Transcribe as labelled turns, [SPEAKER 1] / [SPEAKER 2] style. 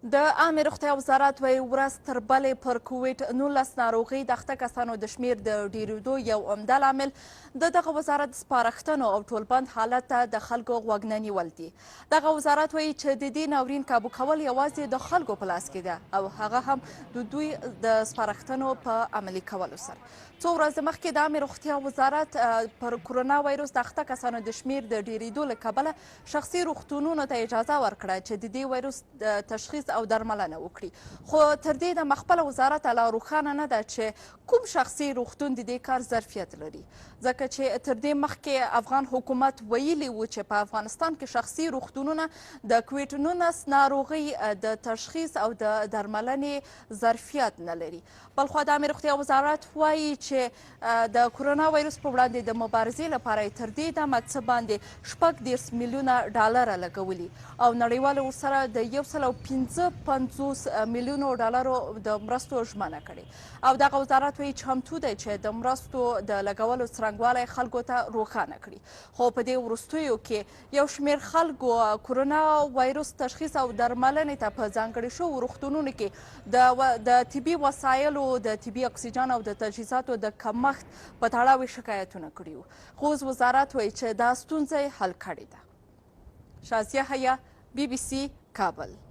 [SPEAKER 1] د عامې روغتیا وزارت وایي ورځ تر بلې پر کوویډ-19 ناروغۍ د اخته کسانو د شمېر د ډېرېدو یو عمده لامل د دغه وزارت سپارښتنو او ټولبند حالت ته د خلکو غوږ نه نیول دي. دغه وزارت وایي چې د دې ناورین کابو کول یوازې د خلکو په لاس کې ده او هغه هم د دوی د سپارښتنو په عملي کولو سره. څو ورځې مخکې د عامې روغتیا وزارت پر کرونا وایرس د اخته کسانو د شمېر د ډېرېدو له کبله شخصي روغتونونو ته اجازه ورکړه چې د دې وایرس د تشخیص او درملنه وکړي. خو تر دې دمه خپله وزارت لا روښانه نه ده چې کوم شخصي روغتون د دې کار ظرفیت لري، ځکه چې تر دې مخکې افغان حکومت ویلي و چې په افغانستان کې شخصي روغتونونه د کوویډ-19 ناروغۍ د تشخیص او د درملنې ظرفیت نه لري. بلخوا د عامې روغتیا وزارت وایي چې د کرونا وایرس په وړاندې د مبارزې لپاره یې تر دې دمه څه باندې 36 میلیونه ډالره لګولي او نړیوالو ورسره د 155 میلیونو ډالرو د مرستو ژمنه کړې او دغه وزارت وایي چمتو دی چې د مرستو د لګولو څرنګوالی خلکو ته روښانه کړي. خو په دې وروستیو کې یو شمېر خلکو کرونا وایرس تشخیص او درملنې ته په ځانګړي شوو روغتونونو کې د طبي وسایلو د طبي اکسیجن او د تجهیزاتو د کمښت په تړاو شکایتونه کړي وو. خو اوس وزارت وایي چې دا ستونزه یې حل کړې ده. شازیه حیا، BBC کابل.